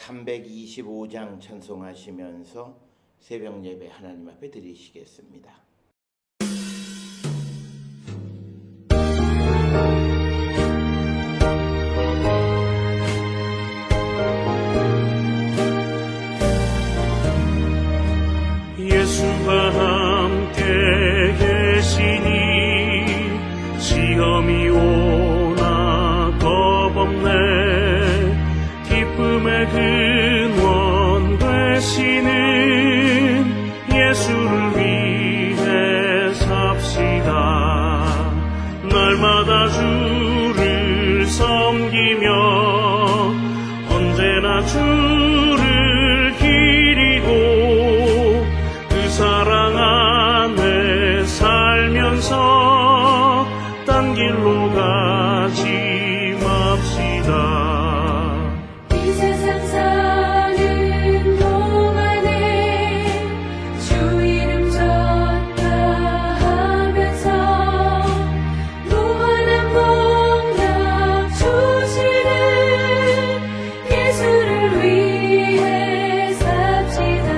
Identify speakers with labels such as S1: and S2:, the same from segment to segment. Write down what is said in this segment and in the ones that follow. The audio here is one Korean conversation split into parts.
S1: 325장 찬송하시면서 새벽 예배 하나님 앞에 드리시겠습니다.
S2: 예수가 함께 계시니 시험이 오나 겁없네. 기쁨의 근원 되시는 예수를 위해 삽시다. 날마다 주를 섬기며 언제나 주를 기리고 그 사랑 안에 살면서 딴 길로 가지 맙시다.
S3: 이 세상 사는 동안에 주 이름 전파하면서 무한한 복락 주시는 예수를 위해 삽시다.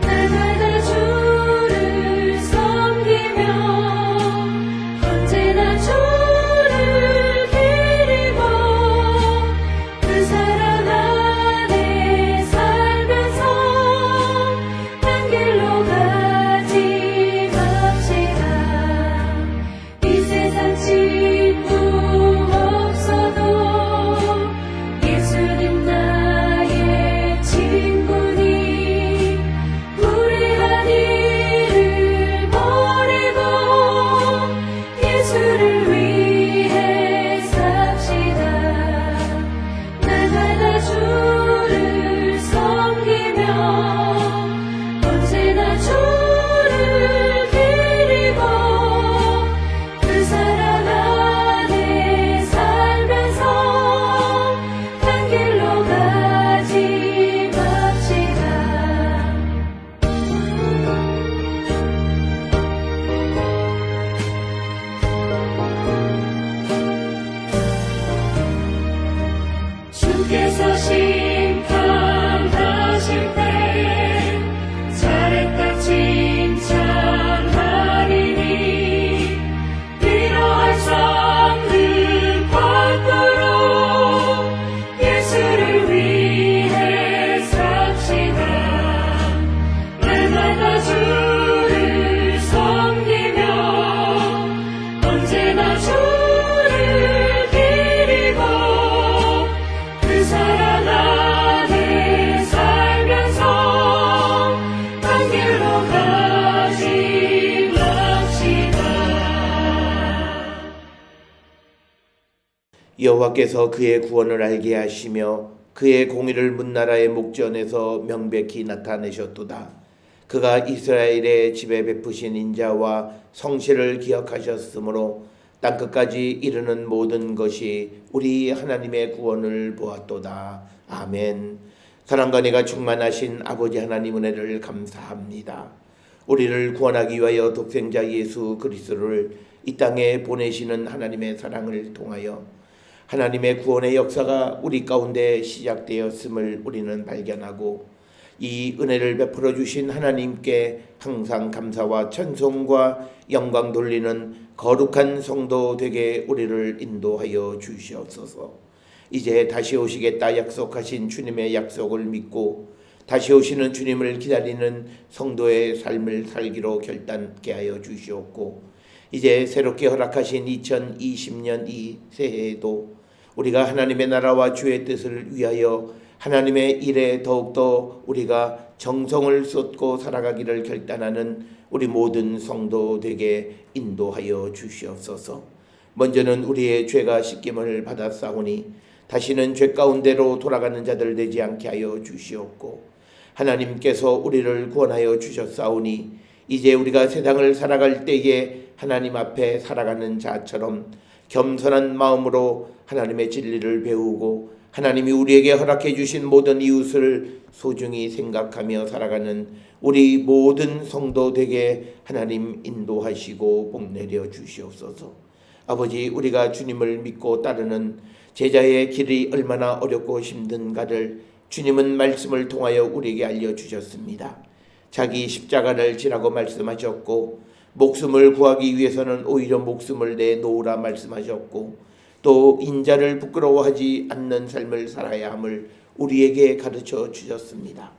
S3: 날마다 주를 섬기며 언제나 주를 기리고 그 사랑 안에 살면서 딴 길로 가지 맙시다. 이 세상 친구 없어도 예수님 나의 친구니 불의한 일을 버리고 예수를 위해 삽시다. 날마다 주를 섬기며 언제나 주를 기리고 그 사랑 안에 살면서 딴 길로 가지 맙시다. 주께서 심판하실 때 잘했다 칭찬하리니 이러한 삶을 받도록 예수를 위해 삽시다. 날마다 주를 섬기며 언제나 주를 기리고 그 사랑 안에 살면서 딴 길로 가지 맙시다.
S1: 여호와께서 그의 구원을 알게 하시며 그의 공의를 문나라의 목전에서 명백히 나타내셨도다. 그가 이스라엘의 집에 베푸신 인자와 성실을 기억하셨으므로 땅끝까지 이르는 모든 것이 우리 하나님의 구원을 보았도다. 아멘. 사랑과 은혜가 충만하신 아버지 하나님 은혜를 감사합니다. 우리를 구원하기 위하여 독생자 예수 그리스도를 이 땅에 보내시는 하나님의 사랑을 통하여 하나님의 구원의 역사가 우리 가운데 시작되었음을 우리는 발견하고 이 은혜를 베풀어 주신 하나님께 항상 감사와 찬송과 영광 돌리는 거룩한 성도 되게 우리를 인도하여 주시옵소서. 이제 다시 오시겠다 약속하신 주님의 약속을 믿고 다시 오시는 주님을 기다리는 성도의 삶을 살기로 결단케 하여 주시옵고 이제 새롭게 허락하신 2020년 이 새해에도 우리가 하나님의 나라와 주의 뜻을 위하여 하나님의 일에 더욱더 우리가 정성을 쏟고 살아가기를 결단하는 우리 모든 성도 되게 인도하여 주시옵소서. 먼저는 우리의 죄가 씻김을 받았사오니 다시는 죄 가운데로 돌아가는 자들 되지 않게 하여 주시옵고 하나님께서 우리를 구원하여 주셨사오니 이제 우리가 세상을 살아갈 때에 하나님 앞에 살아가는 자처럼 겸손한 마음으로 하나님의 진리를 배우고 하나님이 우리에게 허락해 주신 모든 이웃을 소중히 생각하며 살아가는 우리 모든 성도 되게 하나님 인도하시고 복 내려 주시옵소서. 아버지, 우리가 주님을 믿고 따르는 제자의 길이 얼마나 어렵고 힘든가를 주님은 말씀을 통하여 우리에게 알려주셨습니다. 자기 십자가를 지라고 말씀하셨고, 목숨을 구하기 위해서는 오히려 목숨을 내놓으라 말씀하셨고, 또 인자를 부끄러워하지 않는 삶을 살아야 함을 우리에게 가르쳐 주셨습니다.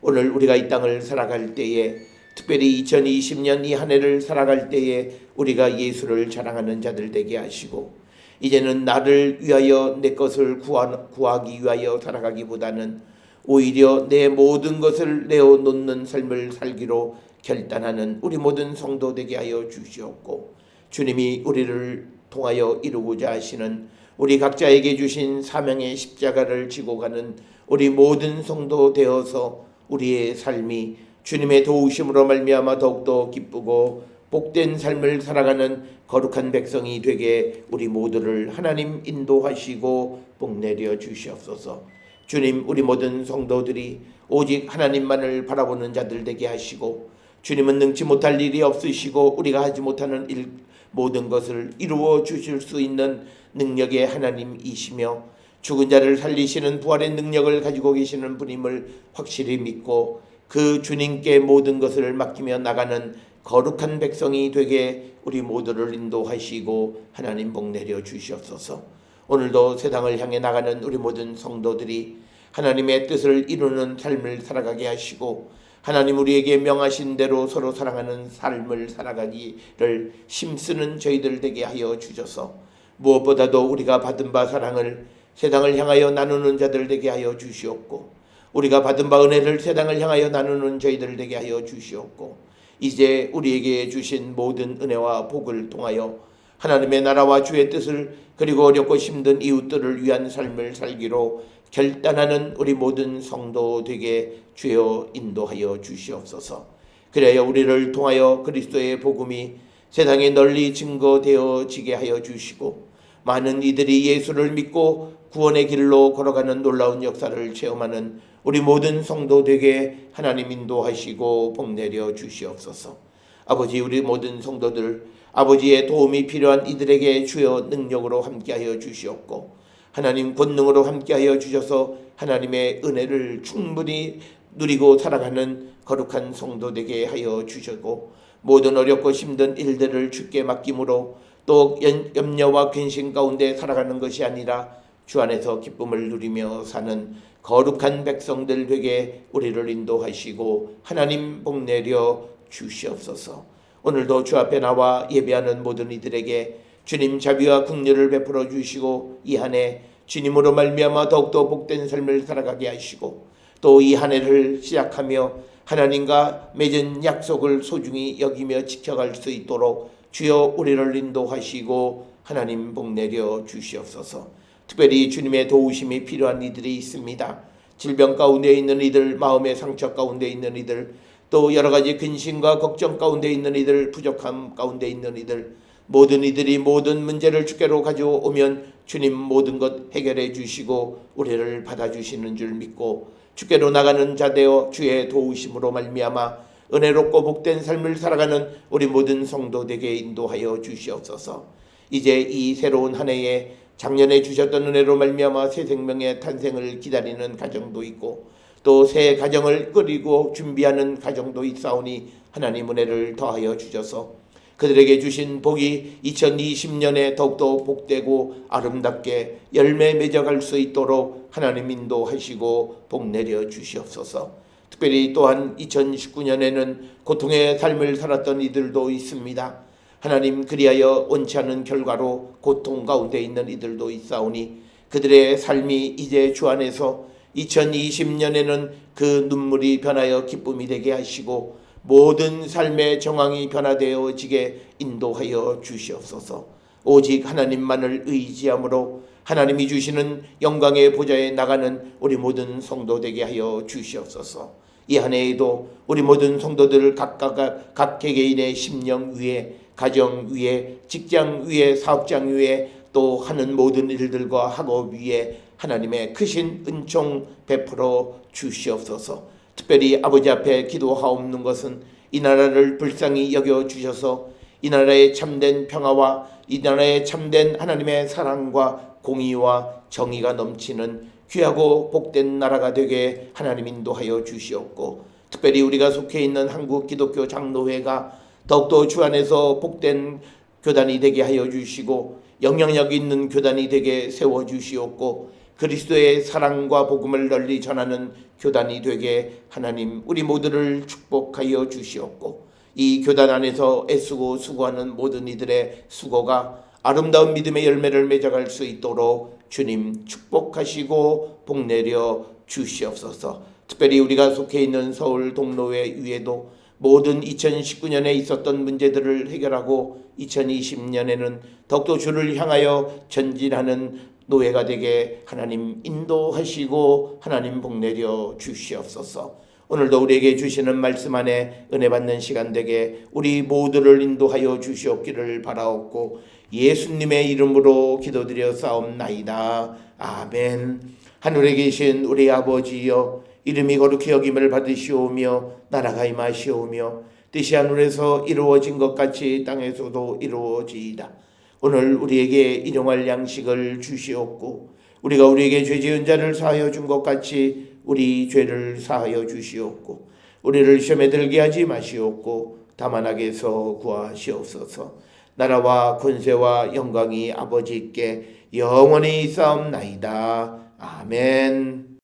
S1: 오늘 우리가 이 땅을 살아갈 때에, 특별히 2020년 이 한 해를 살아갈 때에 우리가 예수를 자랑하는 자들 되게 하시고, 이제는 나를 위하여 내 것을 구하기 위하여 살아가기보다는 오히려 내 모든 것을 내어놓는 삶을 살기로 결단하는 우리 모든 성도 되게 하여 주시옵고, 주님이 우리를 통하여 이루고자 하시는 우리 각자에게 주신 사명의 십자가를 지고 가는 우리 모든 성도 되어서 우리의 삶이 주님의 도우심으로 말미암아 더욱더 기쁘고 복된 삶을 살아가는 거룩한 백성이 되게 우리 모두를 하나님 인도하시고 복내려 주시옵소서. 주님, 우리 모든 성도들이 오직 하나님만을 바라보는 자들 되게 하시고, 주님은 능치 못할 일이 없으시고 우리가 하지 못하는 일 모든 것을 이루어 주실 수 있는 능력의 하나님이시며, 죽은 자를 살리시는 부활의 능력을 가지고 계시는 분임을 확실히 믿고 그 주님께 모든 것을 맡기며 나가는 거룩한 백성이 되게 우리 모두를 인도하시고 하나님 복내려 주시옵소서. 오늘도 세상을 향해 나가는 우리 모든 성도들이 하나님의 뜻을 이루는 삶을 살아가게 하시고, 하나님 우리에게 명하신 대로 서로 사랑하는 삶을 살아가기를 힘쓰는 저희들 되게 하여 주셔서, 무엇보다도 우리가 받은 바 사랑을 세상을 향하여 나누는 자들 되게 하여 주시옵고, 우리가 받은 바 은혜를 세상을 향하여 나누는 저희들 되게 하여 주시옵고, 이제 우리에게 주신 모든 은혜와 복을 통하여 하나님의 나라와 주의 뜻을, 그리고 어렵고 힘든 이웃들을 위한 삶을 살기로 결단하는 우리 모든 성도 되게 주여 인도하여 주시옵소서. 그래야 우리를 통하여 그리스도의 복음이 세상에 널리 증거되어지게 하여 주시고, 많은 이들이 예수를 믿고 구원의 길로 걸어가는 놀라운 역사를 체험하는 우리 모든 성도 되게 하나님 인도하시고 복내려 주시옵소서. 아버지, 우리 모든 성도들, 아버지의 도움이 필요한 이들에게 주여 능력으로 함께하여 주시옵고, 하나님 권능으로 함께하여 주셔서 하나님의 은혜를 충분히 누리고 살아가는 거룩한 성도 되게 하여 주시고, 모든 어렵고 힘든 일들을 주께 맡김으로 또 염려와 근심 가운데 살아가는 것이 아니라 주 안에서 기쁨을 누리며 사는 거룩한 백성들 되게 우리를 인도하시고 하나님 복내려 주시옵소서. 오늘도 주 앞에 나와 예배하는 모든 이들에게 주님 자비와 긍휼을 베풀어 주시고, 이 한 해 주님으로 말미암아 더욱더 복된 삶을 살아가게 하시고, 또 이 한 해를 시작하며 하나님과 맺은 약속을 소중히 여기며 지켜갈 수 있도록 주여 우리를 인도하시고 하나님 복내려 주시옵소서. 특별히 주님의 도우심이 필요한 이들이 있습니다. 질병 가운데 있는 이들, 마음의 상처 가운데 있는 이들, 또 여러 가지 근심과 걱정 가운데 있는 이들, 부족함 가운데 있는 이들, 모든 이들이 모든 문제를 주께로 가져오면 주님 모든 것 해결해 주시고 우리를 받아주시는 줄 믿고, 주께로 나가는 자 되어 주의 도우심으로 말미암아 은혜롭고 복된 삶을 살아가는 우리 모든 성도되게 인도하여 주시옵소서. 이제 이 새로운 한 해에 작년에 주셨던 은혜로 말미암아 새 생명의 탄생을 기다리는 가정도 있고, 또 새 가정을 꾸리고 준비하는 가정도 있사오니 하나님 은혜를 더하여 주셔서 그들에게 주신 복이 2020년에 더욱더 복되고 아름답게 열매 맺어갈 수 있도록 하나님 인도하시고 복내려 주시옵소서. 특별히 또한 2019년에는 고통의 삶을 살았던 이들도 있습니다. 하나님, 그리하여 원치 않은 결과로 고통 가운데 있는 이들도 있사오니 그들의 삶이 이제 주 안에서 2020년에는 그 눈물이 변하여 기쁨이 되게 하시고 모든 삶의 정황이 변화되어지게 인도하여 주시옵소서. 오직 하나님만을 의지함으로 하나님이 주시는 영광의 보좌에 나가는 우리 모든 성도 되게 하여 주시옵소서. 이 한 해에도 우리 모든 성도들 각 개개인의 심령 위에, 가정 위에, 직장 위에, 사업장 위에, 또 하는 모든 일들과 학업 위에 하나님의 크신 은총 베풀어 주시옵소서. 특별히 아버지 앞에 기도하옵는 것은 이 나라를 불쌍히 여겨 주셔서 이 나라의 참된 평화와 이 나라의 참된 하나님의 사랑과 공의와 정의가 넘치는 귀하고 복된 나라가 되게 하나님 인도하여 주시옵고, 특별히 우리가 속해 있는 한국 기독교 장로회가 더욱더 주 안에서 복된 교단이 되게 하여 주시고 영향력 있는 교단이 되게 세워 주시옵고, 그리스도의 사랑과 복음을 널리 전하는 교단이 되게 하나님 우리 모두를 축복하여 주시옵고, 이 교단 안에서 애쓰고 수고하는 모든 이들의 수고가 아름다운 믿음의 열매를 맺어갈 수 있도록 주님 축복하시고 복내려 주시옵소서. 특별히 우리가 속해 있는 서울 동로회 위에도 모든 2019년에 있었던 문제들을 해결하고 2020년에는 더욱더 주를 향하여 전진하는 노예가 되게 하나님 인도하시고 하나님 복내려 주시옵소서. 오늘도 우리에게 주시는 말씀 안에 은혜 받는 시간 되게 우리 모두를 인도하여 주시옵기를 바라옵고 예수님의 이름으로 기도드려 싸움나이다. 아멘. 하늘에 계신 우리 아버지여, 이름이 거룩히 여김을 받으시오며 나라가 임하시오며 뜻이 하늘에서 이루어진 것 같이 땅에서도 이루어지이다. 오늘 우리에게 일용할 양식을 주시옵고 우리가 우리에게 죄 지은 자를 사하여 준 것 같이 우리 죄를 사하여 주시옵고 우리를 시험에 들게 하지 마시옵고 다만 악에서 구하시옵소서. 나라와 권세와 영광이 아버지께 영원히 있사옵나이다. 아멘.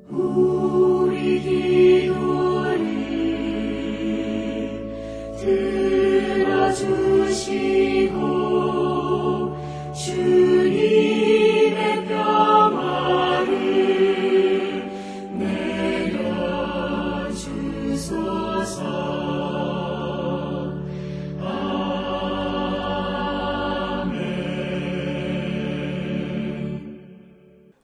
S3: 우리 기도를 들어주시고 주님의 평화를 내려주소서.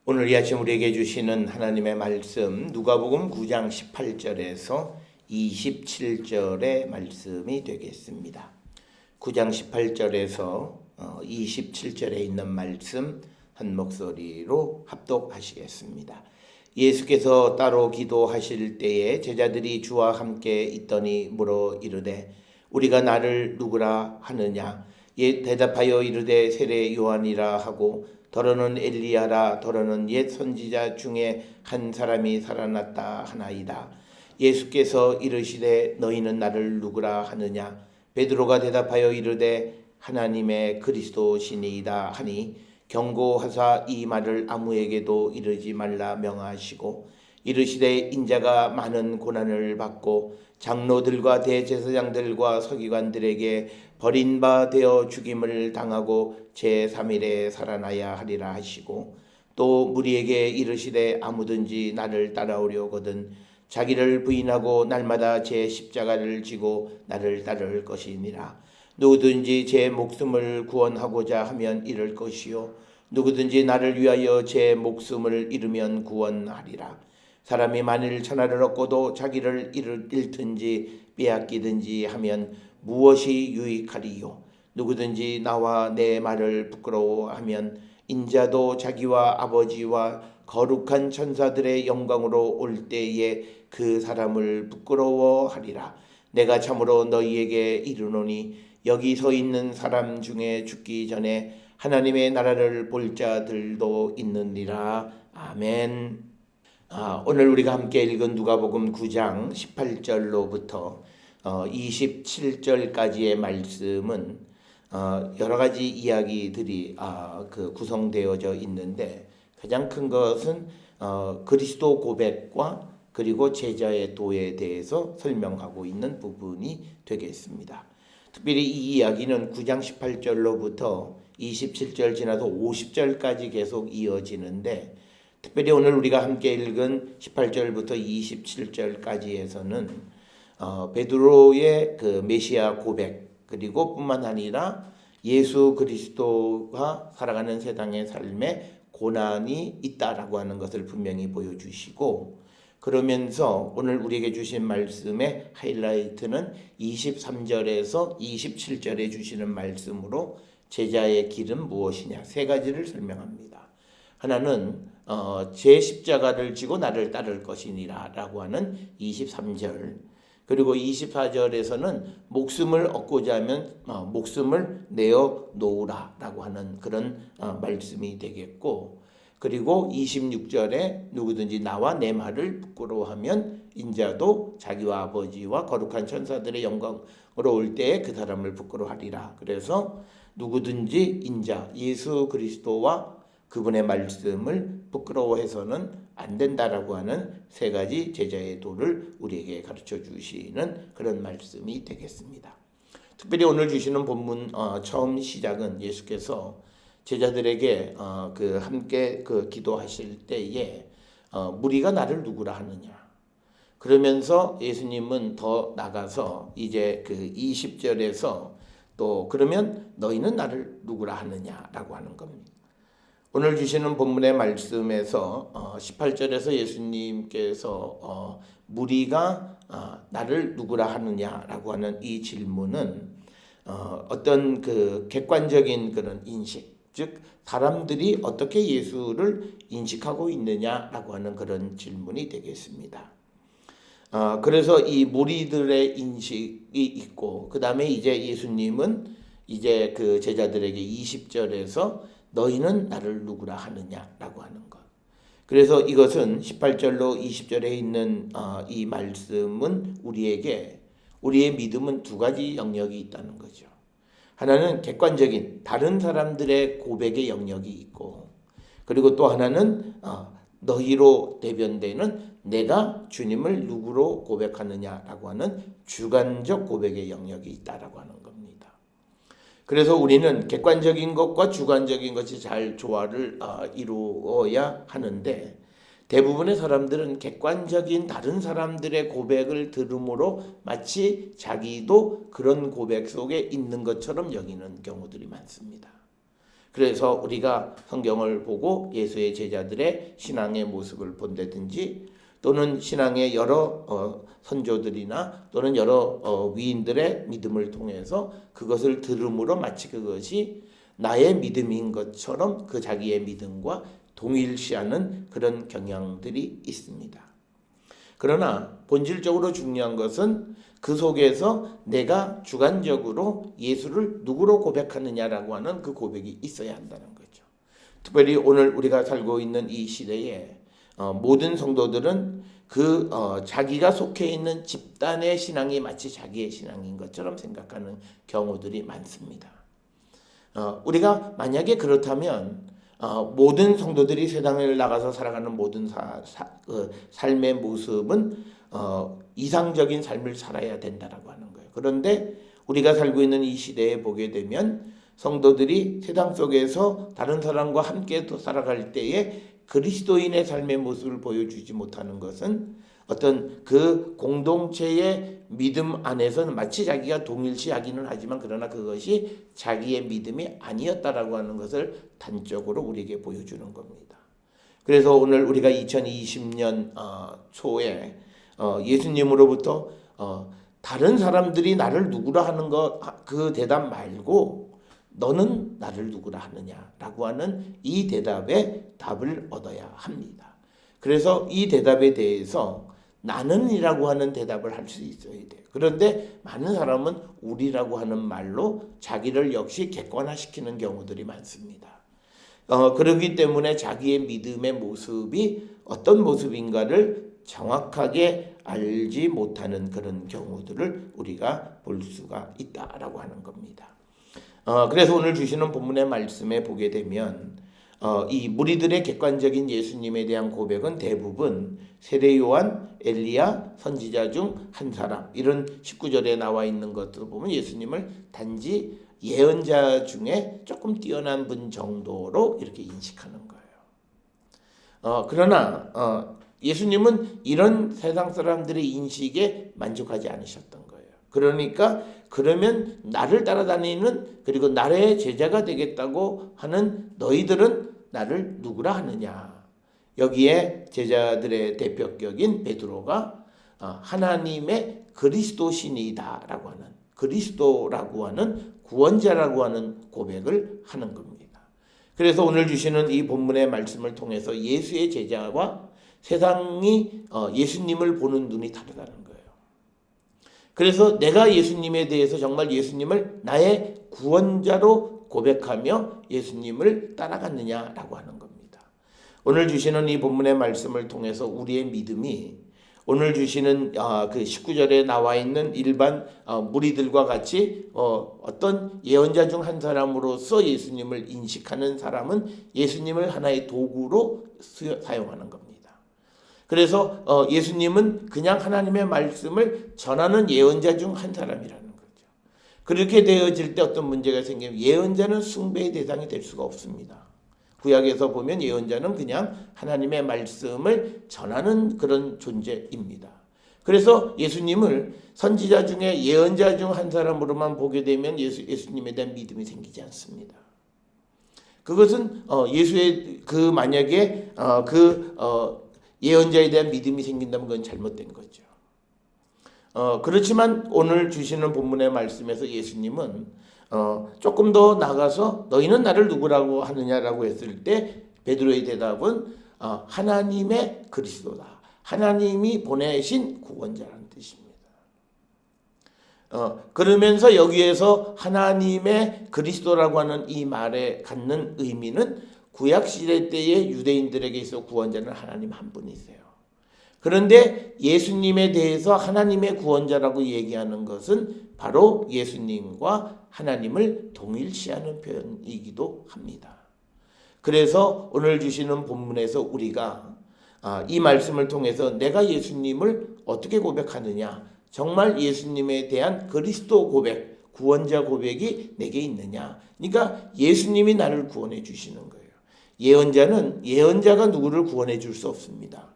S1: 오늘 이 아침 우리에게 주시는 하나님의 말씀 누가복음 9장 18절에서 27절의 말씀이 되겠습니다. 9장 18절에서 27절에 있는 말씀 한 목소리로 합독하시겠습니다. 예수께서 따로 기도하실 때에 제자들이 주와 함께 있더니 물어 이르되 우리가 나를 누구라 하느냐? 대답하여 이르되 세례 요한이라 하고 더러는 엘리야라 더러는 옛 선지자 중에 한 사람이 살아났다 하나이다. 예수께서 이르시되 너희는 나를 누구라 하느냐? 베드로가 대답하여 이르되 하나님의 그리스도시니이다 하니 경고하사 이 말을 아무에게도 이르지 말라 명하시고 이르시되 인자가 많은 고난을 받고 장로들과 대제사장들과 서기관들에게 버린 바 되어 죽임을 당하고 제3일에 살아나야 하리라 하시고 또 무리에게 이르시되 아무든지 나를 따라오려거든 자기를 부인하고 날마다 제 십자가를 지고 나를 따를 것이니라. 누구든지 제 목숨을 구원하고자 하면 잃을 것이요 누구든지 나를 위하여 제 목숨을 잃으면 구원하리라. 사람이 만일 천하를 얻고도 자기를 잃든지 빼앗기든지 하면 무엇이 유익하리요? 누구든지 나와 내 말을 부끄러워하면 인자도 자기와 아버지와 거룩한 천사들의 영광으로 올 때에 그 사람을 부끄러워하리라. 내가 참으로 너희에게 이르노니 여기 서 있는 사람 중에 죽기 전에 하나님의 나라를 볼 자들도 있느니라. 아멘. 오늘 우리가 함께 읽은 누가복음 9장 18절로부터 27절까지의 말씀은 여러 가지 이야기들이 구성되어져 있는데 가장 큰 것은 그리스도 고백과 그리고 제자의 도에 대해서 설명하고 있는 부분이 되겠습니다. 특별히 이 이야기는 9장 18절로부터 27절 지나서 50절까지 계속 이어지는데 특별히 오늘 우리가 함께 읽은 18절부터 27절까지에서는 베드로의 그 메시아 고백 그리고 뿐만 아니라 예수 그리스도가 살아가는 세상의 삶에 고난이 있다라고 하는 것을 분명히 보여주시고 그러면서 오늘 우리에게 주신 말씀의 하이라이트는 23절에서 27절에 주시는 말씀으로 제자의 길은 무엇이냐? 세 가지를 설명합니다. 하나는 제 십자가를 지고 나를 따를 것이니라 라고 하는 23절, 그리고 24절에서는 목숨을 얻고자 하면 목숨을 내어 놓으라 라고 하는 그런 말씀이 되겠고, 그리고 26절에 누구든지 나와 내 말을 부끄러워하면 인자도 자기와 아버지와 거룩한 천사들의 영광으로 올 때에 그 사람을 부끄러워하리라. 그래서 누구든지 인자 예수 그리스도와 그분의 말씀을 부끄러워해서는 안 된다라고 하는 세 가지 제자의 도를 우리에게 가르쳐 주시는 그런 말씀이 되겠습니다. 특별히 오늘 주시는 본문 처음 시작은 예수께서 제자들에게 함께 기도하실 때에 무리가 나를 누구라 하느냐, 그러면서 예수님은 더 나가서 이제 20절에서 또 그러면 너희는 나를 누구라 하느냐라고 하는 겁니다. 오늘 주시는 본문의 말씀에서 18절에서 예수님께서 무리가 나를 누구라 하느냐라고 하는 이 질문은 어떤 객관적인 그런 인식, 즉 사람들이 어떻게 예수를 인식하고 있느냐라고 하는 그런 질문이 되겠습니다. 그래서 이 무리들의 인식이 있고, 그 다음에 이제 예수님은 이제 그 제자들에게 20절에서 너희는 나를 누구라 하느냐라고 하는 것. 그래서 이것은 18절로 20절에 있는 이 말씀은 우리에게 우리의 믿음은 두 가지 영역이 있다는 거죠. 하나는 객관적인 다른 사람들의 고백의 영역이 있고, 그리고 또 하나는 너희로 대변되는 내가 주님을 누구로 고백하느냐라고 하는 주관적 고백의 영역이 있다라고 하는 겁니다. 그래서 우리는 객관적인 것과 주관적인 것이 잘 조화를 이루어야 하는데, 대부분의 사람들은 객관적인 다른 사람들의 고백을 들음으로 마치 자기도 그런 고백 속에 있는 것처럼 여기는 경우들이 많습니다. 그래서 우리가 성경을 보고 예수의 제자들의 신앙의 모습을 본다든지, 또는 신앙의 여러 선조들이나 또는 여러 위인들의 믿음을 통해서 그것을 들음으로 마치 그것이 나의 믿음인 것처럼 그 자기의 믿음과 동일시하는 그런 경향들이 있습니다. 그러나 본질적으로 중요한 것은 그 속에서 내가 주관적으로 예수를 누구로 고백하느냐라고 하는 그 고백이 있어야 한다는 거죠. 특별히 오늘 우리가 살고 있는 이 시대에 모든 성도들은 자기가 속해 있는 집단의 신앙이 마치 자기의 신앙인 것처럼 생각하는 경우들이 많습니다. 우리가 만약에 그렇다면 모든 성도들이 세상을 나가서 살아가는 모든 삶의 모습은 이상적인 삶을 살아야 된다라고 하는 거예요. 그런데 우리가 살고 있는 이 시대에 보게 되면 성도들이 세상 속에서 다른 사람과 함께 또 살아갈 때에 그리스도인의 삶의 모습을 보여주지 못하는 것은 어떤 그 공동체의 믿음 안에서는 마치 자기가 동일시하기는 하지만 그러나 그것이 자기의 믿음이 아니었다라고 하는 것을 단적으로 우리에게 보여주는 겁니다. 그래서 오늘 우리가 2020년 초에 예수님으로부터 다른 사람들이 나를 누구라 하는 그 대답 말고 너는 나를 누구라 하느냐라고 하는 이 대답에 답을 얻어야 합니다. 그래서 이 대답에 대해서 나는이라고 하는 대답을 할 수 있어야 돼요. 그런데 많은 사람은 우리라고 하는 말로 자기를 역시 객관화시키는 경우들이 많습니다. 그렇기 때문에 자기의 믿음의 모습이 어떤 모습인가를 정확하게 알지 못하는 그런 경우들을 우리가 볼 수가 있다라고 하는 겁니다. 그래서 오늘 주시는 본문의 말씀에 보게 되면 이 무리들의 객관적인 예수님에 대한 고백은 대부분 세례 요한, 엘리야, 선지자 중 한 사람, 이런 19절에 나와 있는 것을 보면 예수님을 단지 예언자 중에 조금 뛰어난 분 정도로 이렇게 인식하는 거예요. 그러나 예수님은 이런 세상 사람들의 인식에 만족하지 않으셨던 거예요. 그러니까 그러면 나를 따라다니는, 그리고 나의 제자가 되겠다고 하는 너희들은 나를 누구라 하느냐. 여기에 제자들의 대표격인 베드로가 하나님의 그리스도신이다 라고 하는 그리스도라고 하는 구원자라고 하는 고백을 하는 겁니다. 그래서 오늘 주시는 이 본문의 말씀을 통해서 예수의 제자와 세상이 예수님을 보는 눈이 다르다는 거예요. 그래서 내가 예수님에 대해서 정말 예수님을 나의 구원자로 고백하며 예수님을 따라갔느냐라고 하는 겁니다. 오늘 주시는 이 본문의 말씀을 통해서 우리의 믿음이 오늘 주시는 그 19절에 나와 있는 일반 무리들과 같이 어떤 예언자 중 한 사람으로서 예수님을 인식하는 사람은 예수님을 하나의 도구로 사용하는 겁니다. 그래서 예수님은 그냥 하나님의 말씀을 전하는 예언자 중 한 사람이라는 거죠. 그렇게 되어질 때 어떤 문제가 생기면 예언자는 숭배의 대상이 될 수가 없습니다. 구약에서 보면 예언자는 그냥 하나님의 말씀을 전하는 그런 존재입니다. 그래서 예수님을 선지자 중에 예언자 중 한 사람으로만 보게 되면 예수님에 대한 믿음이 생기지 않습니다. 그것은 예수의 만약에 예언자에 대한 믿음이 생긴다면 그건 잘못된 거죠. 그렇지만 오늘 주시는 본문의 말씀에서 예수님은 조금 더 나가서 너희는 나를 누구라고 하느냐라고 했을 때 베드로의 대답은 하나님의 그리스도다. 하나님이 보내신 구원자라는 뜻입니다. 그러면서 여기에서 하나님의 그리스도라고 하는 이 말에 갖는 의미는 구약시대 때의 유대인들에게 있어 구원자는 하나님 한 분이세요. 그런데 예수님에 대해서 하나님의 구원자라고 얘기하는 것은 바로 예수님과 하나님을 동일시하는 표현이기도 합니다. 그래서 오늘 주시는 본문에서 우리가 이 말씀을 통해서 내가 예수님을 어떻게 고백하느냐, 정말 예수님에 대한 그리스도 고백, 구원자 고백이 내게 있느냐. 그러니까 예수님이 나를 구원해 주시는 거예요. 예언자가 누구를 구원해 줄 수 없습니다.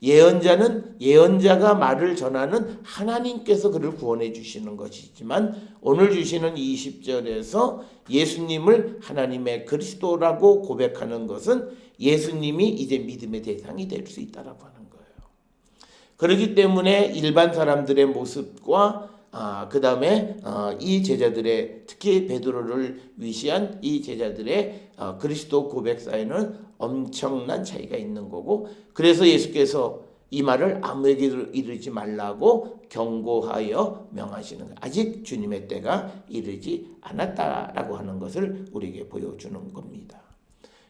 S1: 예언자는 예언자가 말을 전하는 하나님께서 그를 구원해 주시는 것이지만 오늘 주시는 20절에서 예수님을 하나님의 그리스도라고 고백하는 것은 예수님이 이제 믿음의 대상이 될 수 있다라고 하는 거예요. 그렇기 때문에 일반 사람들의 모습과 그 다음에 이 제자들의, 특히 베드로를 위시한 이 제자들의 그리스도 고백 사이에는 엄청난 차이가 있는 거고, 그래서 예수께서 이 말을 아무에게도 이르지 말라고 경고하여 명하시는 거예요. 아직 주님의 때가 이르지 않았다라고 하는 것을 우리에게 보여주는 겁니다.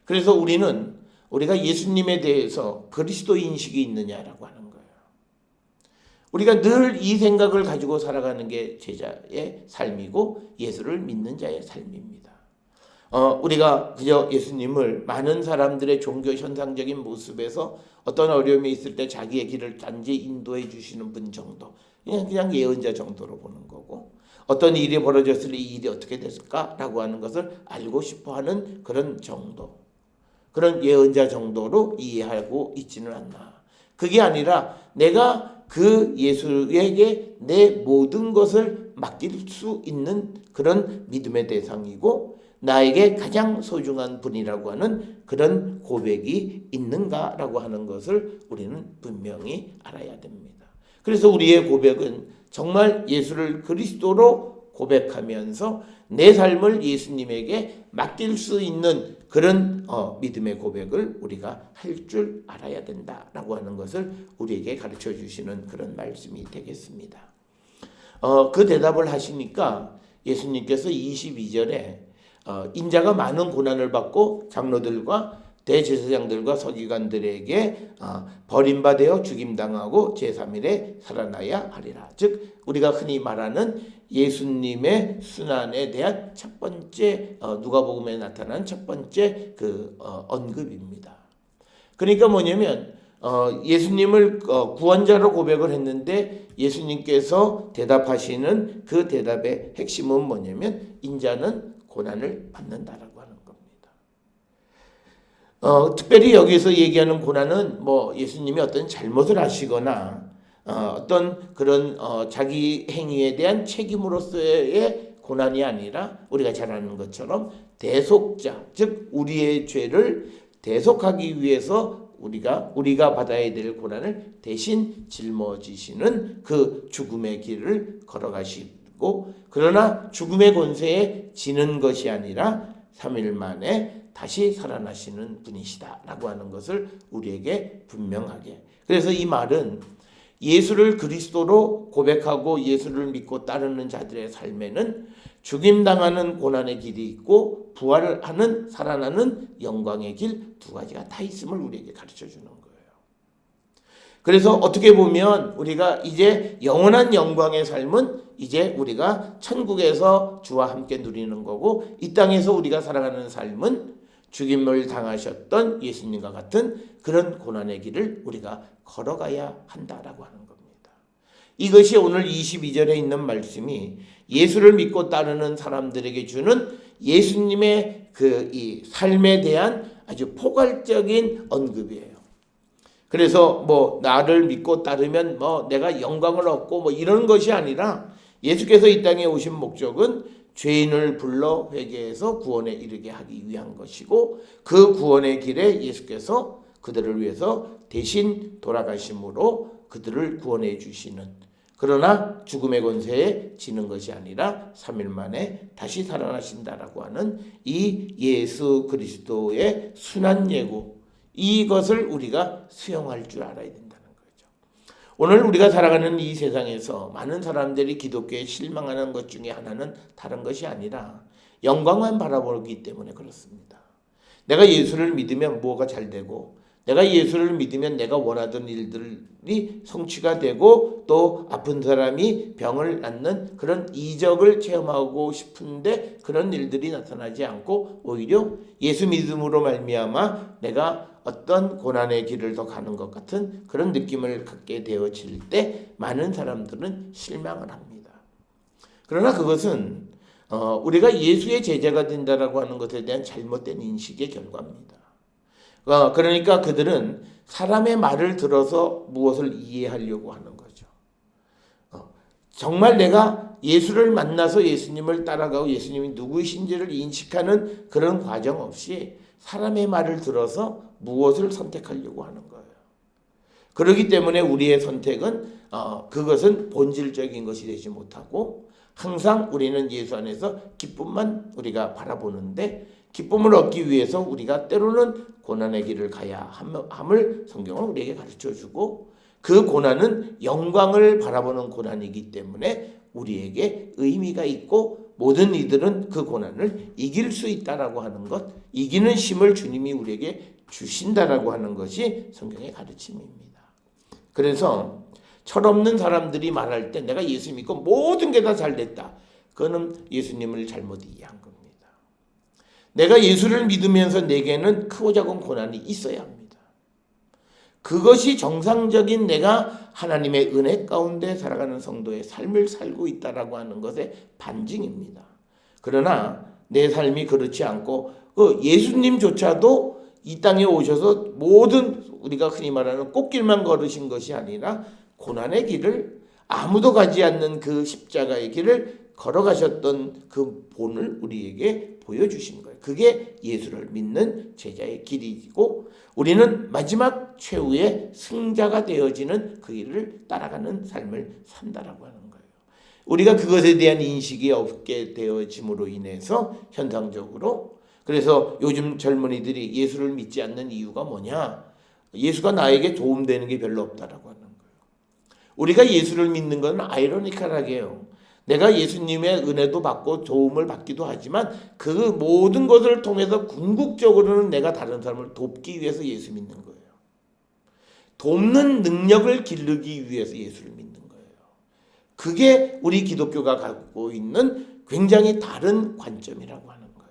S1: 그래서 우리가 예수님에 대해서 그리스도 인식이 있느냐라고 하는 거예요. 우리가 늘 이 생각을 가지고 살아가는 게 제자의 삶이고 예수를 믿는 자의 삶입니다. 우리가 그저 예수님을 많은 사람들의 종교 현상적인 모습에서 어떤 어려움이 있을 때 자기의 길을 단지 인도해 주시는 분 정도, 그냥 예언자 정도로 보는 거고, 어떤 일이 벌어졌을 때 이 일이 어떻게 됐을까라고 하는 것을 알고 싶어하는 그런 정도, 그런 예언자 정도로 이해하고 있지는 않나. 그게 아니라 내가 그 예수에게 내 모든 것을 맡길 수 있는 그런 믿음의 대상이고 나에게 가장 소중한 분이라고 하는 그런 고백이 있는가라고 하는 것을 우리는 분명히 알아야 됩니다. 그래서 우리의 고백은 정말 예수를 그리스도로 고백하면서 내 삶을 예수님에게 맡길 수 있는 그런 믿음의 고백을 우리가 할 줄 알아야 된다라고 하는 것을 우리에게 가르쳐 주시는 그런 말씀이 되겠습니다. 그 대답을 하시니까 예수님께서 22절에 인자가 많은 고난을 받고 장로들과 대제사장들과 서기관들에게 버림받아 죽임당하고 제3일에 살아나야 하리라. 즉 우리가 흔히 말하는 예수님의 순환에 대한 첫 번째 누가복음에 나타난 첫 번째 그 언급입니다. 그러니까 뭐냐면 예수님을 구원자로 고백을 했는데 예수님께서 대답하시는 그 대답의 핵심은 뭐냐면 인자는 고난을 받는다라고 하는 겁니다. 특별히 여기서 얘기하는 고난은 뭐 예수님이 어떤 잘못을 하시거나 어떤 그런 자기 행위에 대한 책임으로서의 고난이 아니라 우리가 잘 아는 것처럼 대속자, 즉 우리의 죄를 대속하기 위해서 우리가 받아야 될 고난을 대신 짊어지시는 그 죽음의 길을 걸어가시고 있고, 그러나 죽음의 권세에 지는 것이 아니라 3일 만에 다시 살아나시는 분이시다라고 하는 것을 우리에게 분명하게. 그래서 이 말은 예수를 그리스도로 고백하고 예수를 믿고 따르는 자들의 삶에는 죽임당하는 고난의 길이 있고 부활을 하는 살아나는 영광의 길 두 가지가 다 있음을 우리에게 가르쳐 주는 거예요. 그래서 어떻게 보면 우리가 이제 영원한 영광의 삶은 이제 우리가 천국에서 주와 함께 누리는 거고, 이 땅에서 우리가 살아가는 삶은 죽임을 당하셨던 예수님과 같은 그런 고난의 길을 우리가 걸어가야 한다라고 하는 겁니다. 이것이 오늘 22절에 있는 말씀이 예수를 믿고 따르는 사람들에게 주는 예수님의 이 삶에 대한 아주 포괄적인 언급이에요. 그래서 나를 믿고 따르면 내가 영광을 얻고 이런 것이 아니라, 예수께서 이 땅에 오신 목적은 죄인을 불러 회개해서 구원에 이르게 하기 위한 것이고, 그 구원의 길에 예수께서 그들을 위해서 대신 돌아가심으로 그들을 구원해 주시는, 그러나 죽음의 권세에 지는 것이 아니라 3일 만에 다시 살아나신다라고 하는 이 예수 그리스도의 순한 예고, 이것을 우리가 수용할 줄 알아야 된다는 거죠. 오늘 우리가 살아가는 이 세상에서 많은 사람들이 기독교에 실망하는 것 중에 하나는 다른 것이 아니라 영광만 바라보기 때문에 그렇습니다. 내가 예수를 믿으면 뭐가 잘 되고, 내가 예수를 믿으면 내가 원하던 일들이 성취가 되고, 또 아픈 사람이 병을 낫는 그런 이적을 체험하고 싶은데 그런 일들이 나타나지 않고, 오히려 예수 믿음으로 말미암아 내가 어떤 고난의 길을 더 가는 것 같은 그런 느낌을 갖게 되어질 때 많은 사람들은 실망을 합니다. 그러나 그것은 우리가 예수의 제자가 된다라고 하는 것에 대한 잘못된 인식의 결과입니다. 그러니까 그들은 사람의 말을 들어서 무엇을 이해하려고 하는 거죠. 정말 내가 예수를 만나서 예수님을 따라가고 예수님이 누구이신지를 인식하는 그런 과정 없이 사람의 말을 들어서 무엇을 선택하려고 하는 거예요. 그렇기 때문에 우리의 선택은 그것은 본질적인 것이 되지 못하고, 항상 우리는 예수 안에서 기쁨만 우리가 바라보는데, 기쁨을 얻기 위해서 우리가 때로는 고난의 길을 가야 함을 성경은 우리에게 가르쳐주고, 그 고난은 영광을 바라보는 고난이기 때문에 우리에게 의미가 있고, 모든 이들은 그 고난을 이길 수 있다라고 하는 것, 이기는 힘을 주님이 우리에게 주신다라고 하는 것이 성경의 가르침입니다. 그래서 철없는 사람들이 말할 때 내가 예수 믿고 모든 게 다 잘 됐다, 그거는 예수님을 잘못 이해한 겁니다. 내가 예수를 믿으면서 내게는 크고 작은 고난이 있어야 합니다. 그것이 정상적인 내가 하나님의 은혜 가운데 살아가는 성도의 삶을 살고 있다라고 하는 것의 반증입니다. 그러나 내 삶이 그렇지 않고, 예수님조차도 이 땅에 오셔서 모든 우리가 흔히 말하는 꽃길만 걸으신 것이 아니라 고난의 길을, 아무도 가지 않는 그 십자가의 길을 걸어가셨던 그 본을 우리에게 보여주신 거예요. 그게 예수를 믿는 제자의 길이고, 우리는 마지막 최후의 승자가 되어지는 그 길을 따라가는 삶을 산다라고 하는 거예요. 우리가 그것에 대한 인식이 없게 되어짐으로 인해서 현상적으로, 그래서 요즘 젊은이들이 예수를 믿지 않는 이유가 뭐냐? 예수가 나에게 도움되는 게 별로 없다라고 하는 거예요. 우리가 예수를 믿는 건 아이러니컬하게요, 내가 예수님의 은혜도 받고 도움을 받기도 하지만 그 모든 것을 통해서 궁극적으로는 내가 다른 사람을 돕기 위해서 예수 믿는 거예요. 돕는 능력을 기르기 위해서 예수를 믿는 거예요. 그게 우리 기독교가 갖고 있는 굉장히 다른 관점이라고 하는 거예요.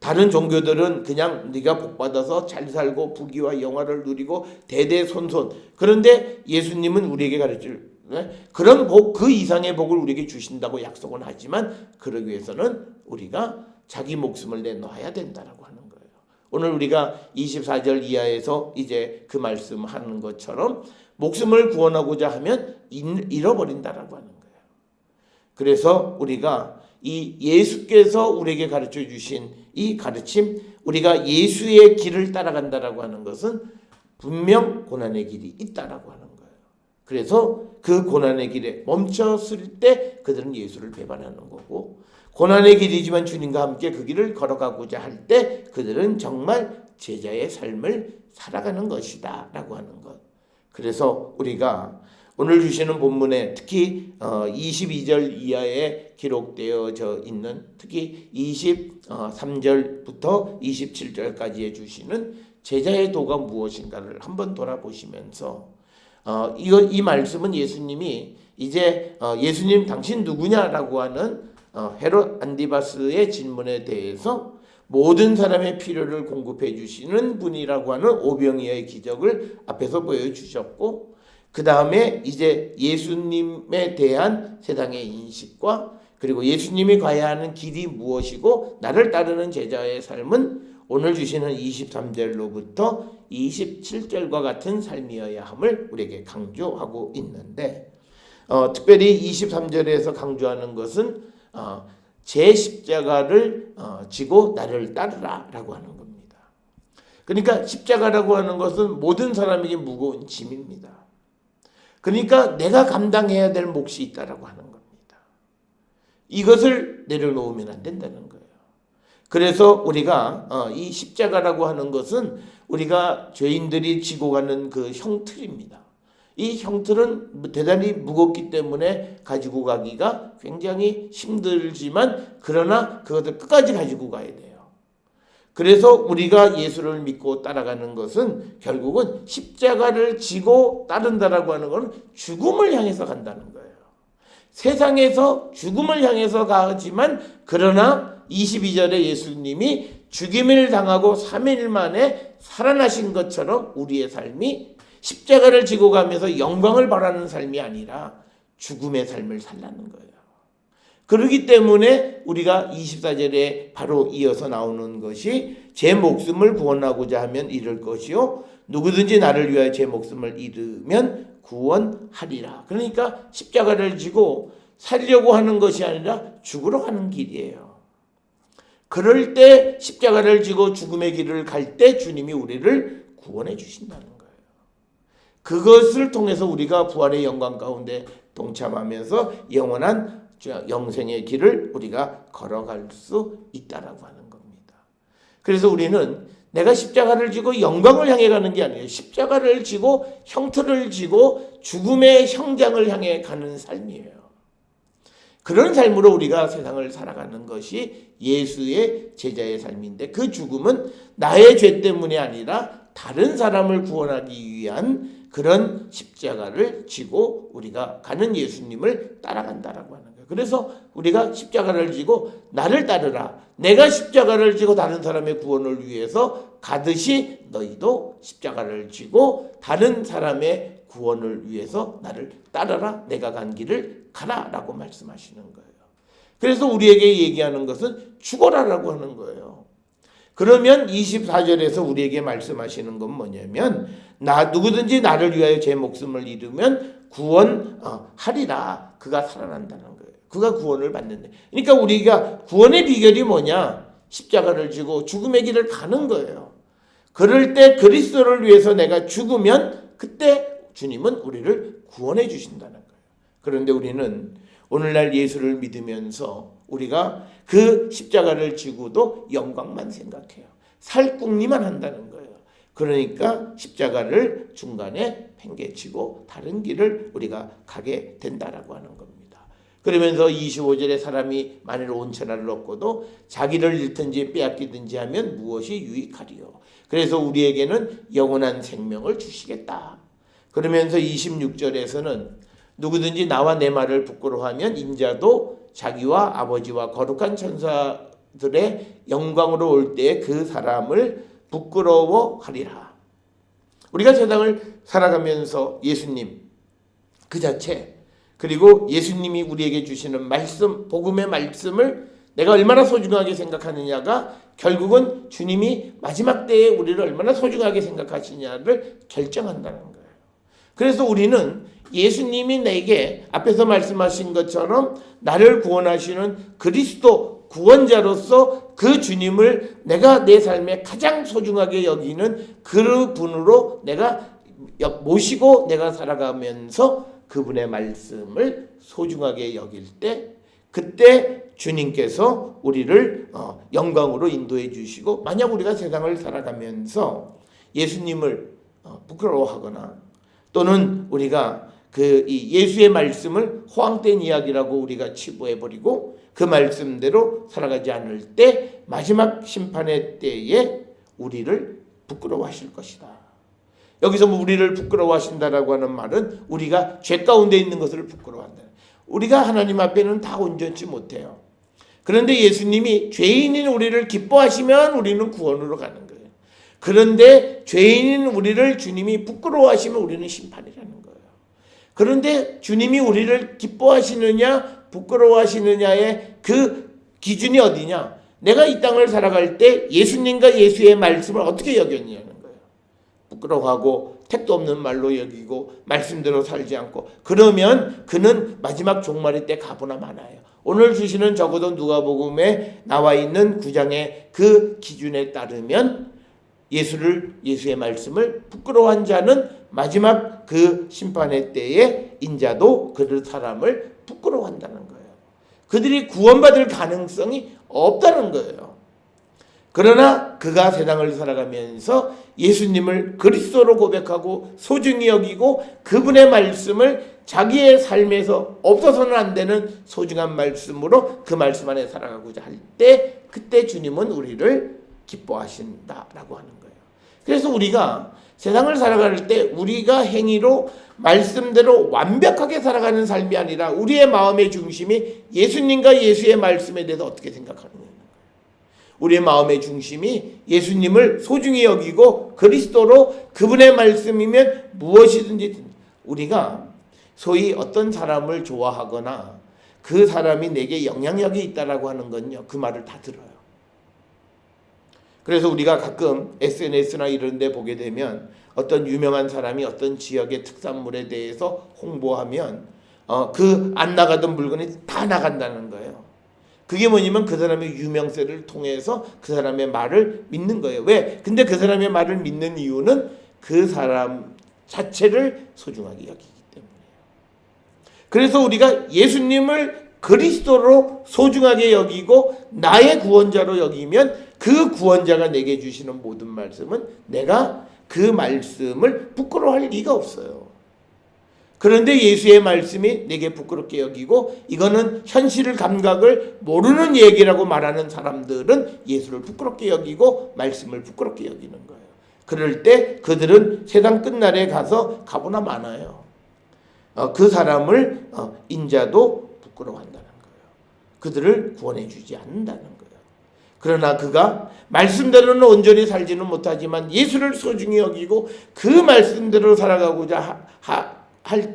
S1: 다른 종교들은 그냥 네가 복받아서 잘 살고 부귀와 영화를 누리고 대대손손, 그런데 예수님은 우리에게 가르칠 그런 복, 그 이상의 복을 우리에게 주신다고 약속은 하지만, 그러기 위해서는 우리가 자기 목숨을 내놓아야 된다라고 하는 거예요. 오늘 우리가 24절 이하에서 이제 그 말씀하는 것처럼 목숨을 구원하고자 하면 잃어버린다라고 하는 거예요. 그래서 우리가 이 예수께서 우리에게 가르쳐 주신 이 가르침, 우리가 예수의 길을 따라간다라고 하는 것은 분명 고난의 길이 있다라고 하는 거예요. 그래서 그 고난의 길에 멈췄을 때 그들은 예수를 배반하는 거고, 고난의 길이지만 주님과 함께 그 길을 걸어가고자 할 때 그들은 정말 제자의 삶을 살아가는 것이다 라고 하는 것. 그래서 우리가 오늘 주시는 본문에 특히 22절 이하에 기록되어져 있는, 특히 23절부터 27절까지에 주시는 제자의 도가 무엇인가를 한번 돌아보시면서 이 말씀은 예수님이 이제 예수님 당신 누구냐라고 하는 헤롯 안디바스의 질문에 대해서 모든 사람의 필요를 공급해 주시는 분이라고 하는 오병이어의 기적을 앞에서 보여주셨고, 그 다음에 이제 예수님에 대한 세상의 인식과 그리고 예수님이 가야 하는 길이 무엇이고 나를 따르는 제자의 삶은 오늘 주시는 23절로부터 27절과 같은 삶이어야 함을 우리에게 강조하고 있는데, 특별히 23절에서 강조하는 것은 제 십자가를 지고 나를 따르라 라고 하는 겁니다. 그러니까 십자가라고 하는 것은 모든 사람에게 무거운 짐입니다. 그러니까 내가 감당해야 될 몫이 있다라고 하는 겁니다. 이것을 내려놓으면 안 된다는 거예요. 그래서 우리가 이 십자가라고 하는 것은 우리가 죄인들이 지고 가는 그 형틀입니다. 이 형틀은 대단히 무겁기 때문에 가지고 가기가 굉장히 힘들지만, 그러나 그것을 끝까지 가지고 가야 돼요. 그래서 우리가 예수를 믿고 따라가는 것은 결국은 십자가를 지고 따른다라고 하는 것은 죽음을 향해서 간다는 거예요. 세상에서 죽음을 향해서 가지만, 그러나 22절에 예수님이 죽임을 당하고 3일 만에 살아나신 것처럼 우리의 삶이 십자가를 지고 가면서 영광을 바라는 삶이 아니라 죽음의 삶을 살라는 거예요. 그렇기 때문에 우리가 24절에 바로 이어서 나오는 것이 제 목숨을 구원하고자 하면 잃을 것이요 누구든지 나를 위하여 제 목숨을 잃으면 구원하리라. 그러니까 십자가를 지고 살려고 하는 것이 아니라 죽으러 가는 길이에요. 그럴 때 십자가를 지고 죽음의 길을 갈 때 주님이 우리를 구원해 주신다는 거예요. 그것을 통해서 우리가 부활의 영광 가운데 동참하면서 영원한 영생의 길을 우리가 걸어갈 수 있다라고 하는 겁니다. 그래서 우리는 내가 십자가를 지고 영광을 향해 가는 게 아니에요. 십자가를 지고 형틀을 지고 죽음의 형장을 향해 가는 삶이에요. 그런 삶으로 우리가 세상을 살아가는 것이 예수의 제자의 삶인데, 그 죽음은 나의 죄 때문이 아니라 다른 사람을 구원하기 위한 그런 십자가를 지고 우리가 가는 예수님을 따라간다라고 하는 거예요. 그래서 우리가 십자가를 지고 나를 따르라. 내가 십자가를 지고 다른 사람의 구원을 위해서 가듯이 너희도 십자가를 지고 다른 사람의 구원을 위해서 나를 따르라. 내가 간 길을 가라라고 말씀하시는 거예요. 그래서 우리에게 얘기하는 것은 죽어라라고 하는 거예요. 그러면 24절에서 우리에게 말씀하시는 건 뭐냐면, 누구든지 나를 위하여 제 목숨을 잃으면 구원하리라. 그가 살아난다는 거예요. 그가 구원을 받는다. 그러니까 우리가 구원의 비결이 뭐냐? 십자가를 지고 죽음의 길을 가는 거예요. 그럴 때 그리스도를 위해서 내가 죽으면 그때 주님은 우리를 구원해 주신다는 거예요. 그런데 우리는 오늘날 예수를 믿으면서 우리가 그 십자가를 지고도 영광만 생각해요. 살궁리만 한다는 거예요. 그러니까 십자가를 중간에 팽개치고 다른 길을 우리가 가게 된다라고 하는 겁니다. 그러면서 25절에 사람이 만일 온 천하를 얻고도 자기를 잃든지 빼앗기든지 하면 무엇이 유익하리요. 그래서 우리에게는 영원한 생명을 주시겠다. 그러면서 26절에서는 누구든지 나와 내 말을 부끄러워하면 인자도 자기와 아버지와 거룩한 천사들의 영광으로 올 때에 그 사람을 부끄러워하리라. 우리가 세상을 살아가면서 예수님 그 자체, 그리고 예수님이 우리에게 주시는 말씀, 복음의 말씀을 내가 얼마나 소중하게 생각하느냐가 결국은 주님이 마지막 때에 우리를 얼마나 소중하게 생각하시냐를 결정한다는 거예요. 그래서 우리는 예수님이 내게 앞에서 말씀하신 것처럼 나를 구원하시는 그리스도 구원자로서 그 주님을 내가 내 삶에 가장 소중하게 여기는 그 분으로 내가 모시고 내가 살아가면서 그분의 말씀을 소중하게 여길 때, 그때 주님께서 우리를 영광으로 인도해 주시고, 만약 우리가 세상을 살아가면서 예수님을 부끄러워하거나, 또는 우리가 이 예수의 말씀을 허황된 이야기라고 우리가 치부해버리고 그 말씀대로 살아가지 않을 때, 마지막 심판의 때에 우리를 부끄러워하실 것이다. 여기서 우리를 부끄러워하신다라고 하는 말은 우리가 죄 가운데 있는 것을 부끄러워한다. 우리가 하나님 앞에는 다 온전치 못해요. 그런데 예수님이 죄인인 우리를 기뻐하시면 우리는 구원으로 가는 거예요. 그런데 죄인인 우리를 주님이 부끄러워하시면 우리는 심판이라는 거예요. 그런데 주님이 우리를 기뻐하시느냐 부끄러워하시느냐의 그 기준이 어디냐? 내가 이 땅을 살아갈 때 예수님과 예수의 말씀을 어떻게 여겼냐는 거예요. 부끄러워하고 택도 없는 말로 여기고 말씀대로 살지 않고, 그러면 그는 마지막 종말의 때 가보나 마나요. 오늘 주시는 적어도 누가복음에 나와 있는 9장의 그 기준에 따르면 예수의 말씀을 부끄러워한 자는 마지막 그 심판의 때에 인자도 그 사람을 부끄러워한다는 거예요. 그들이 구원받을 가능성이 없다는 거예요. 그러나 그가 세상을 살아가면서 예수님을 그리스도로 고백하고 소중히 여기고 그분의 말씀을 자기의 삶에서 없어서는 안 되는 소중한 말씀으로 그 말씀 안에 살아가고자 할 때, 그때 주님은 우리를 기뻐하신다라고 하는 거예요. 그래서 우리가 세상을 살아갈 때 우리가 행위로 말씀대로 완벽하게 살아가는 삶이 아니라 우리의 마음의 중심이 예수님과 예수의 말씀에 대해서 어떻게 생각하느냐. 우리의 마음의 중심이 예수님을 소중히 여기고 그리스도로 그분의 말씀이면 무엇이든지, 우리가 소위 어떤 사람을 좋아하거나 그 사람이 내게 영향력이 있다라고 하는 건요, 그 말을 다 들어요. 그래서 우리가 가끔 SNS나 이런 데 보게 되면 어떤 유명한 사람이 어떤 지역의 특산물에 대해서 홍보하면 그 안 나가던 물건이 다 나간다는 거예요. 그게 뭐냐면 그 사람의 유명세를 통해서 그 사람의 말을 믿는 거예요. 왜? 근데 그 사람의 말을 믿는 이유는 그 사람 자체를 소중하게 여기기 때문이에요. 그래서 우리가 예수님을 그리스도로 소중하게 여기고 나의 구원자로 여기면 그 구원자가 내게 주시는 모든 말씀은 내가 그 말씀을 부끄러워할 리가 없어요. 그런데 예수의 말씀이 내게 부끄럽게 여기고 이거는 현실 감각을 모르는 얘기라고 말하는 사람들은 예수를 부끄럽게 여기고 말씀을 부끄럽게 여기는 거예요. 그럴 때 그들은 세상 끝날에 가서 가보나 마나요. 그 사람을 인자도 부끄러워한다는 거예요. 그들을 구원해 주지 않는다는 거예요. 그러나 그가 말씀대로는 온전히 살지는 못하지만 예수를 소중히 여기고 그 말씀대로 살아가고자 할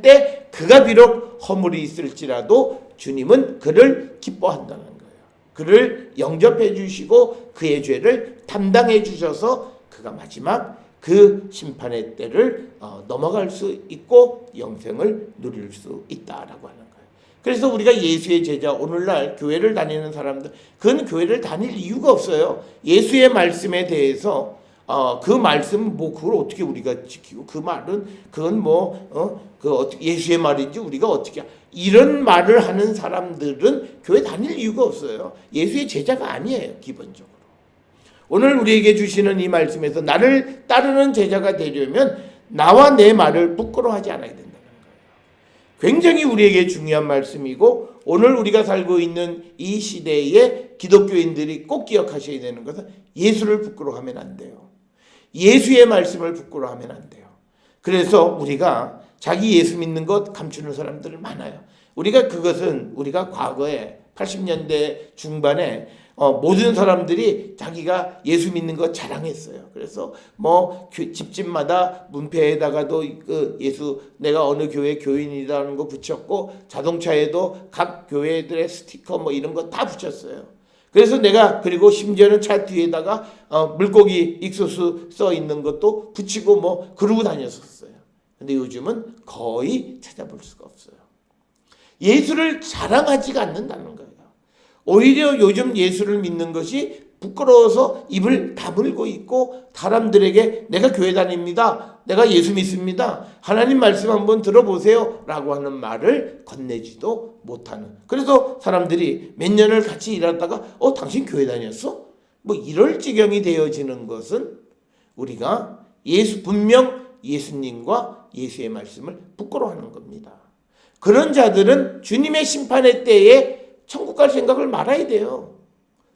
S1: 때 그가 비록 허물이 있을지라도 주님은 그를 기뻐한다는 거예요. 그를 영접해 주시고 그의 죄를 담당해 주셔서 그가 마지막 그 심판의 때를 넘어갈 수 있고 영생을 누릴 수 있다라고 하는 거예요. 그래서 우리가 예수의 제자, 오늘날 교회를 다니는 사람들, 그건 교회를 다닐 이유가 없어요. 예수의 말씀에 대해서 그 말씀 그걸 어떻게 우리가 지키고, 그 말은 그건 예수의 말인지 우리가 어떻게, 이런 말을 하는 사람들은 교회 다닐 이유가 없어요. 예수의 제자가 아니에요, 기본적으로. 오늘 우리에게 주시는 이 말씀에서 나를 따르는 제자가 되려면 나와 내 말을 부끄러워하지 않아야 된다는 거예요. 굉장히 우리에게 중요한 말씀이고, 오늘 우리가 살고 있는 이 시대에 기독교인들이 꼭 기억하셔야 되는 것은 예수를 부끄러워하면 안 돼요. 예수의 말씀을 부끄러워하면 안 돼요. 그래서 우리가 자기 예수 믿는 것 감추는 사람들 많아요. 우리가 과거에 80년대 중반에 모든 사람들이 자기가 예수 믿는 것 자랑했어요. 그래서 집집마다 문패에다가도 예수, 내가 어느 교회 교인이라는 거 붙였고, 자동차에도 각 교회들의 스티커 이런 거 다 붙였어요. 그래서 그리고 심지어는 차 뒤에다가 물고기 익소수 써 있는 것도 붙이고 그러고 다녔었어요. 근데 요즘은 거의 찾아볼 수가 없어요. 예수를 자랑하지가 않는다는 거예요. 오히려 요즘 예수를 믿는 것이 부끄러워서 입을 다물고 있고, 사람들에게 내가 교회 다닙니다, 내가 예수 믿습니다. 하나님 말씀 한번 들어보세요. 라고 하는 말을 건네지도 못하는. 그래서 사람들이 몇 년을 같이 일하다가 당신 교회 다녔어? 뭐 이럴 지경이 되어지는 것은 우리가 분명 예수님과 예수의 말씀을 부끄러워하는 겁니다. 그런 자들은 주님의 심판의 때에 천국 갈 생각을 말아야 돼요.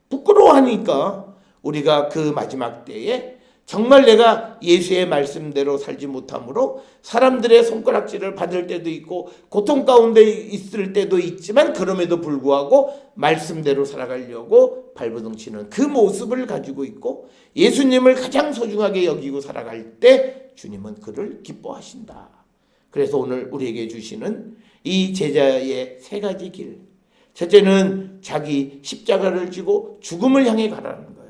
S1: 부끄러워하니까 우리가 그 마지막 때에 정말 내가 예수의 말씀대로 살지 못함으로 사람들의 손가락질을 받을 때도 있고 고통 가운데 있을 때도 있지만 그럼에도 불구하고 말씀대로 살아가려고 발버둥 치는 그 모습을 가지고 있고 예수님을 가장 소중하게 여기고 살아갈 때 주님은 그를 기뻐하신다. 그래서 오늘 우리에게 주시는 이 제자의 세 가지 길. 첫째는 자기 십자가를 지고 죽음을 향해 가라는 거예요.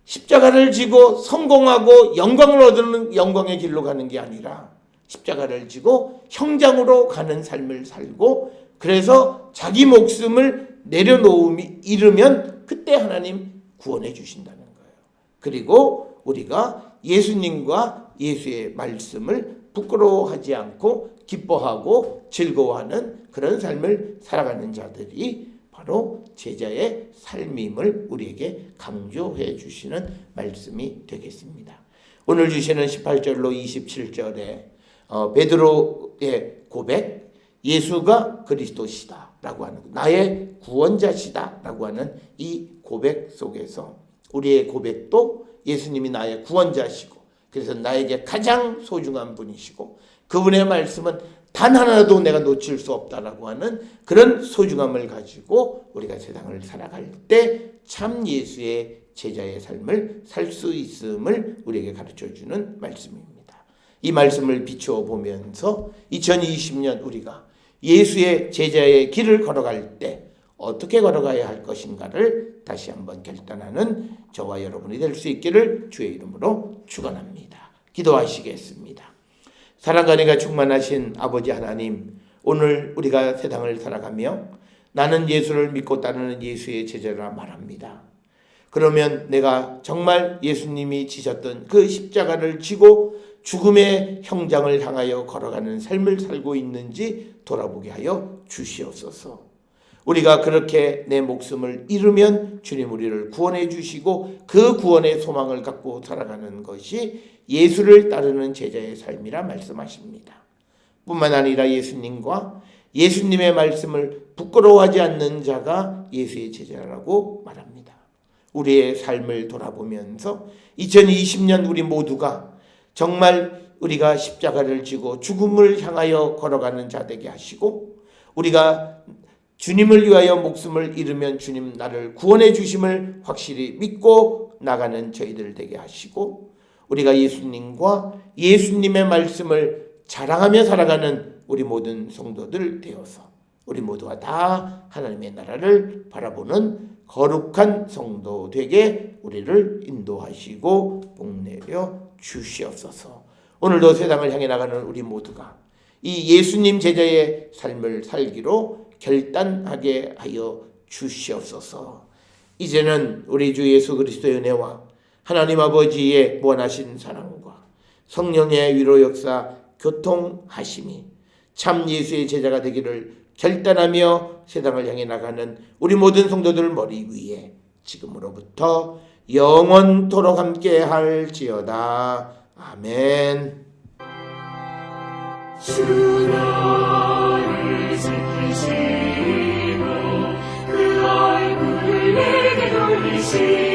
S1: 십자가를 지고 성공하고 영광을 얻는 영광의 길로 가는 게 아니라 십자가를 지고 형장으로 가는 삶을 살고 그래서 자기 목숨을 내려놓음이 이르면 그때 하나님 구원해 주신다는 거예요. 그리고 우리가 예수님과 예수의 말씀을 부끄러워하지 않고 기뻐하고 즐거워하는 그런 삶을 살아가는 자들이 바로 제자의 삶임을 우리에게 강조해 주시는 말씀이 되겠습니다. 오늘 주시는 18절로 27절에 베드로의 고백, 예수가 그리스도시다 라고 하는, 나의 구원자시다 라고 하는 이 고백 속에서 우리의 고백도 예수님이 나의 구원자시고 그래서 나에게 가장 소중한 분이시고 그분의 말씀은 단 하나도 내가 놓칠 수 없다라고 하는 그런 소중함을 가지고 우리가 세상을 살아갈 때 참 예수의 제자의 삶을 살 수 있음을 우리에게 가르쳐주는 말씀입니다. 이 말씀을 비추어 보면서 2020년 우리가 예수의 제자의 길을 걸어갈 때 어떻게 걸어가야 할 것인가를 다시 한번 결단하는 저와 여러분이 될 수 있기를 주의 이름으로 축원합니다. 기도하시겠습니다. 사랑과 은혜가 충만하신 아버지 하나님, 오늘 우리가 세상을 살아가며 나는 예수를 믿고 따르는 예수의 제자라 말합니다. 그러면 내가 정말 예수님이 지셨던 그 십자가를 지고 죽음의 형장을 향하여 걸어가는 삶을 살고 있는지 돌아보게 하여 주시옵소서. 우리가 그렇게 내 목숨을 잃으면 주님 우리를 구원해 주시고 그 구원의 소망을 갖고 살아가는 것이 예수를 따르는 제자의 삶이라 말씀하십니다. 뿐만 아니라 예수님과 예수님의 말씀을 부끄러워하지 않는 자가 예수의 제자라고 말합니다. 우리의 삶을 돌아보면서 2020년 우리 모두가 정말 우리가 십자가를 지고 죽음을 향하여 걸어가는 자 되게 하시고 우리가 주님을 위하여 목숨을 잃으면 주님 나를 구원해 주심을 확실히 믿고 나가는 저희들 되게 하시고 우리가 예수님과 예수님의 말씀을 자랑하며 살아가는 우리 모든 성도들 되어서 우리 모두가 다 하나님의 나라를 바라보는 거룩한 성도 되게 우리를 인도하시고 복내려 주시옵소서. 오늘도 세상을 향해 나가는 우리 모두가 이 예수님 제자의 삶을 살기로 결단하게 하여 주시옵소서. 이제는 우리 주 예수 그리스도의 은혜와 하나님 아버지의 무한하신 사랑과 성령의 위로 역사 교통하심이 참 예수의 제자가 되기를 결단하며 세상을 향해 나가는 우리 모든 성도들 머리 위에 지금으로부터 영원토록 함께 할지어다. 아멘.
S3: 주 너를 지키시고 그 얼굴을 내게 돌리시고